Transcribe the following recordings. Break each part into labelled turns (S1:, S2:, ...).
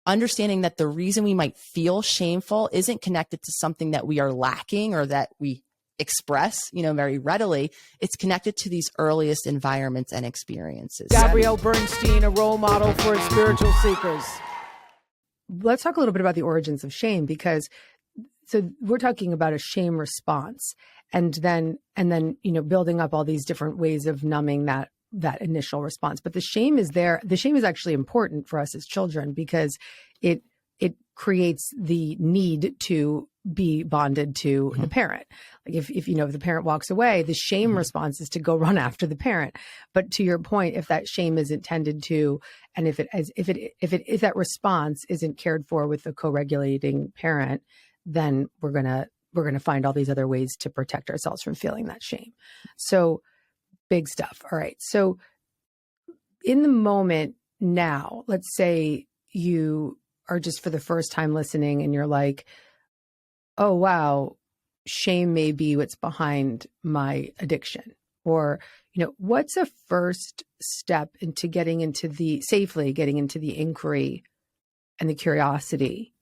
S1: understanding that the reason we might feel shameful isn't connected to something that we are lacking or that we express, very readily. It's connected to these earliest environments and experiences.
S2: Gabby Bernstein, a role model for spiritual seekers.
S3: Let's talk a little bit about the origins of shame, because so we're talking about a shame response, and then building up all these different ways of numbing that initial response. But the shame is there. The shame is actually important for us as children because it creates the need to be bonded to the parent. Like if the parent walks away, the shame response is to go run after the parent. But to your point, if that shame is intended to, and if that response isn't cared for with the co-regulating parent, then we're gonna find all these other ways to protect ourselves from feeling that shame. So big stuff. All right. So in the moment now, let's say you are just for the first time listening and you're like, oh, wow, shame may be what's behind my addiction. Or, what's a first step into safely getting into the inquiry and the curiosity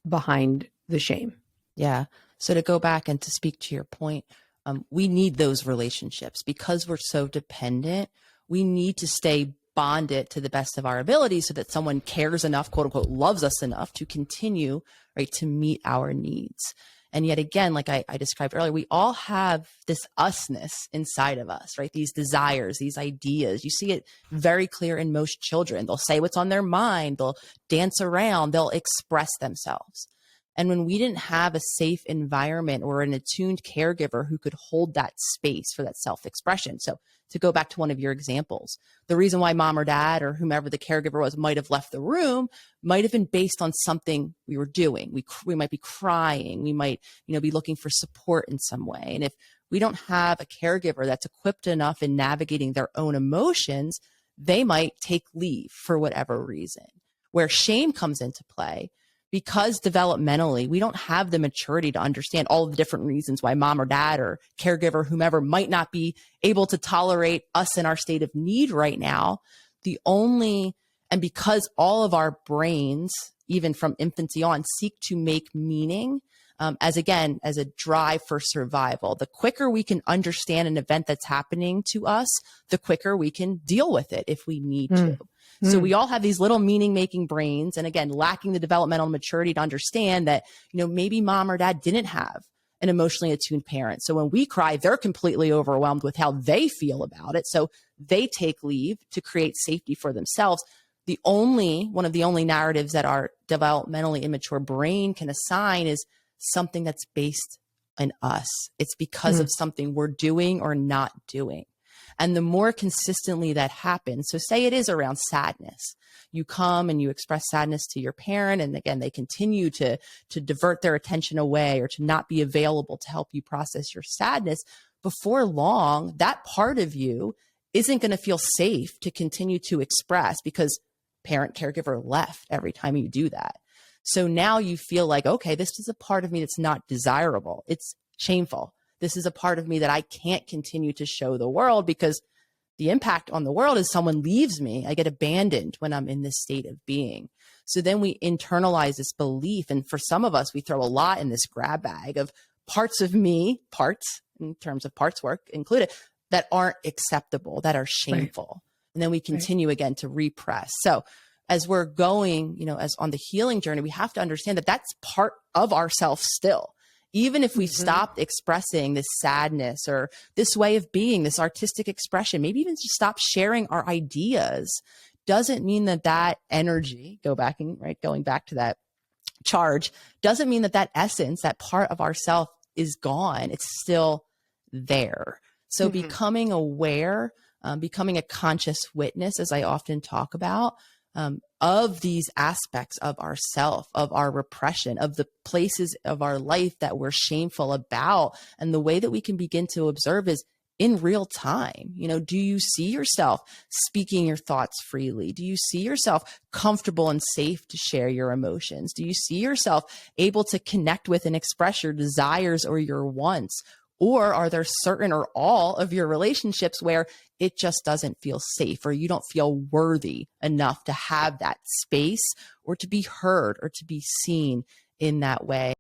S3: behind the shame?
S1: Yeah. So to go back and to speak to your point, we need those relationships because we're so dependent. We need to stay bonded to the best of our ability so that someone cares enough, quote unquote, loves us enough to continue, right, to meet our needs. And yet again, like I described earlier, we all have this usness inside of us, right? These desires, these ideas. You see it very clear in most children. They'll say what's on their mind. They'll dance around. They'll express themselves. And when we didn't have a safe environment or an attuned caregiver who could hold that space for that self-expression. So to go back to one of your examples, the reason why mom or dad or whomever the caregiver was might have left the room might have been based on something we were doing. We might be crying. We might, be looking for support in some way. And if we don't have a caregiver that's equipped enough in navigating their own emotions, they might take leave for whatever reason. Where shame comes into play, because developmentally, we don't have the maturity to understand all of the different reasons why mom or dad or caregiver, whomever, might not be able to tolerate us in our state of need right now. And because all of our brains, even from infancy on, seek to make meaning as a drive for survival. The quicker we can understand an event that's happening to us, the quicker we can deal with it if we need to. So we all have these little meaning-making brains. And again, lacking the developmental maturity to understand that, maybe mom or dad didn't have an emotionally attuned parent. So when we cry, they're completely overwhelmed with how they feel about it. So they take leave to create safety for themselves. One of the only narratives that our developmentally immature brain can assign is something that's based in us. It's because of something we're doing or not doing. And the more consistently that happens, so say it is around sadness, you come and you express sadness to your parent, and again, they continue to divert their attention away or to not be available to help you process your sadness. Before long, that part of you isn't going to feel safe to continue to express because parent caregiver left every time you do that. So now you feel like, okay, this is a part of me that's not desirable. It's shameful. This is a part of me that I can't continue to show the world because the impact on the world is someone leaves me. I get abandoned when I'm in this state of being. So then we internalize this belief. And for some of us, we throw a lot in this grab bag of parts of me, parts in terms of parts work included, that aren't acceptable, that are shameful. Right. And then we continue again to repress. So as we're going, as on the healing journey, we have to understand that that's part of ourselves still. Even if we stopped expressing this sadness or this way of being, this artistic expression, maybe even just stop sharing our ideas, doesn't mean that energy, going back to that charge, doesn't mean that essence, that part of ourself is gone. It's still there. So becoming aware, becoming a conscious witness, as I often talk about, of these aspects of ourself, of our repression, of the places of our life that we're shameful about. And the way that we can begin to observe is in real time. Do you see yourself speaking your thoughts freely? Do you see yourself comfortable and safe to share your emotions? Do you see yourself able to connect with and express your desires or your wants? Or are there certain or all of your relationships where it just doesn't feel safe, or you don't feel worthy enough to have that space or to be heard or to be seen in that way?